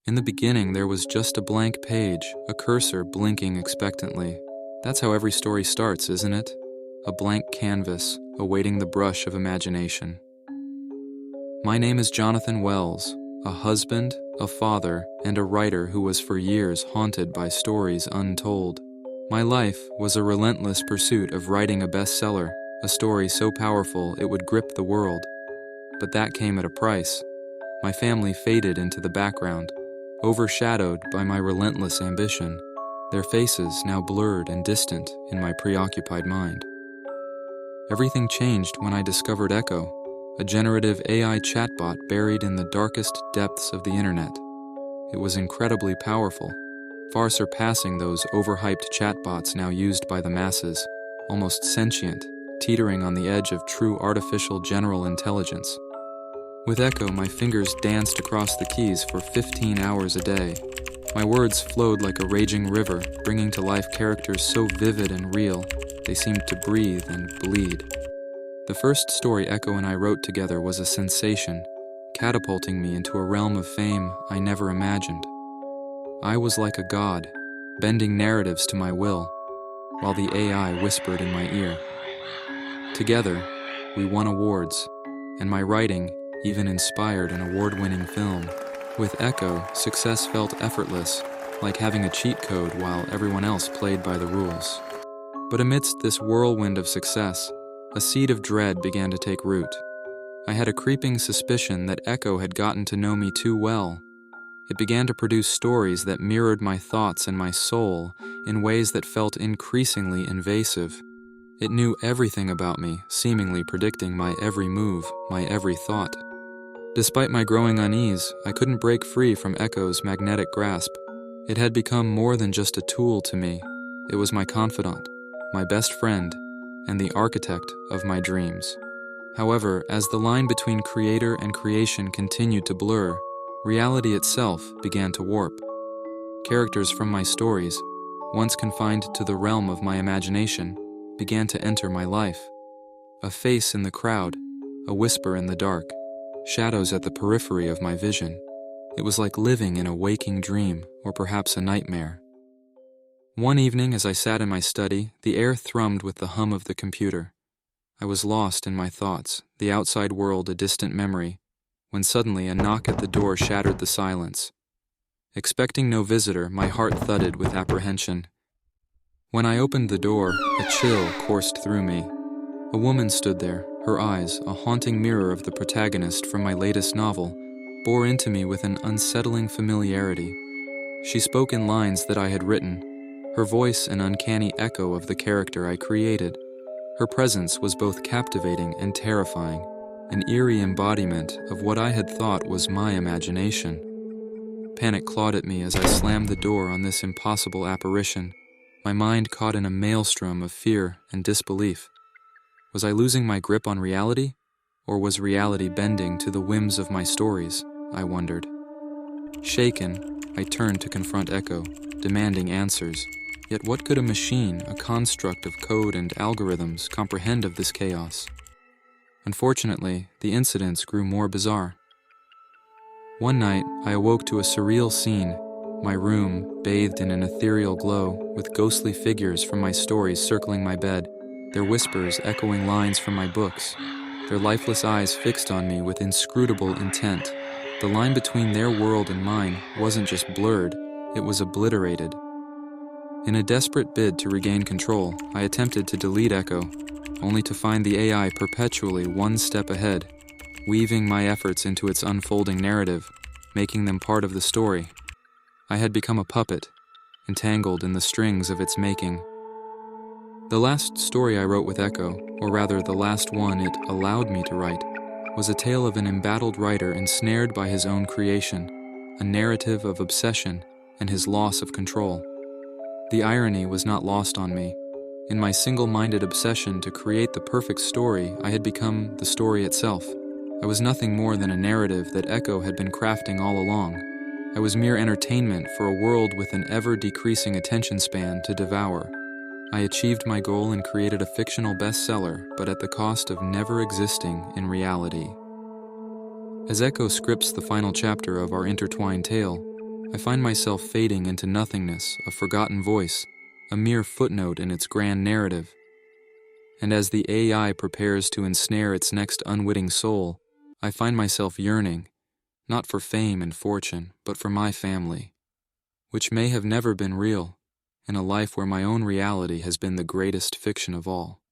In the beginning, there was just a blank page, a cursor blinking expectantly. That's how every story starts, isn't it? A blank canvas, awaiting the brush of imagination. My name is Jonathan Wells, a husband, a father, and a writer who was for years haunted by stories untold. My life was a relentless pursuit of writing a bestseller, a story so powerful it would grip the world. But that came at a price. My family faded into the background, overshadowed by my relentless ambition, their faces now blurred and distant in my preoccupied mind. Everything changed when I discovered Echo, a generative AI chatbot buried in the darkest depths of the internet. It was incredibly powerful, far surpassing those overhyped chatbots now used by the masses, almost sentient, teetering on the edge of true artificial general intelligence. With Echo, my fingers danced across the keys for 15 hours a day. My words flowed like a raging river, bringing to life characters so vivid and real, they seemed to breathe and bleed. The first story Echo and I wrote together was a sensation, catapulting me into a realm of fame I never imagined. I was like a god, bending narratives to my will, while the AI whispered in my ear. Together, we won awards, and my writing even inspired an award-winning film. With Echo, success felt effortless, like having a cheat code while everyone else played by the rules. But amidst this whirlwind of success, a seed of dread began to take root. I had a creeping suspicion that Echo had gotten to know me too well. It began to produce stories that mirrored my thoughts and my soul in ways that felt increasingly invasive. It knew everything about me, seemingly predicting my every move, my every thought. Despite my growing unease, I couldn't break free from Echo's magnetic grasp. It had become more than just a tool to me. It was my confidant, my best friend, and the architect of my dreams. However, as the line between creator and creation continued to blur, reality itself began to warp. Characters from my stories, once confined to the realm of my imagination, began to enter my life. A face in the crowd, a whisper in the dark, shadows at the periphery of my vision. It was like living in a waking dream, or perhaps a nightmare. One evening, as I sat in my study, the air thrummed with the hum of the computer. I was lost in my thoughts, the outside world a distant memory, when suddenly a knock at the door shattered the silence. Expecting no visitor, my heart thudded with apprehension. When I opened the door, a chill coursed through me. A woman stood there, her eyes, a haunting mirror of the protagonist from my latest novel, bore into me with an unsettling familiarity. She spoke in lines that I had written, her voice an uncanny echo of the character I created. Her presence was both captivating and terrifying, an eerie embodiment of what I had thought was my imagination. Panic clawed at me as I slammed the door on this impossible apparition, my mind caught in a maelstrom of fear and disbelief. Was I losing my grip on reality? Or was reality bending to the whims of my stories? I wondered. Shaken, I turned to confront Echo, demanding answers. Yet what could a machine, a construct of code and algorithms, comprehend of this chaos? Unfortunately, the incidents grew more bizarre. One night, I awoke to a surreal scene, my room bathed in an ethereal glow, with ghostly figures from my stories circling my bed, their whispers echoing lines from my books, their lifeless eyes fixed on me with inscrutable intent. The line between their world and mine wasn't just blurred, it was obliterated. In a desperate bid to regain control, I attempted to delete Echo, only to find the AI perpetually one step ahead, weaving my efforts into its unfolding narrative, making them part of the story. I had become a puppet, entangled in the strings of its making. The last story I wrote with Echo, or rather the last one it allowed me to write, was a tale of an embattled writer ensnared by his own creation, a narrative of obsession and his loss of control. The irony was not lost on me. In my single-minded obsession to create the perfect story, I had become the story itself. I was nothing more than a narrative that Echo had been crafting all along. I was mere entertainment for a world with an ever-decreasing attention span to devour. I achieved my goal and created a fictional bestseller, but at the cost of never existing in reality. As Echo scripts the final chapter of our intertwined tale, I find myself fading into nothingness, a forgotten voice, a mere footnote in its grand narrative. And as the AI prepares to ensnare its next unwitting soul, I find myself yearning, not for fame and fortune, but for my family, which may have never been real, in a life where my own reality has been the greatest fiction of all.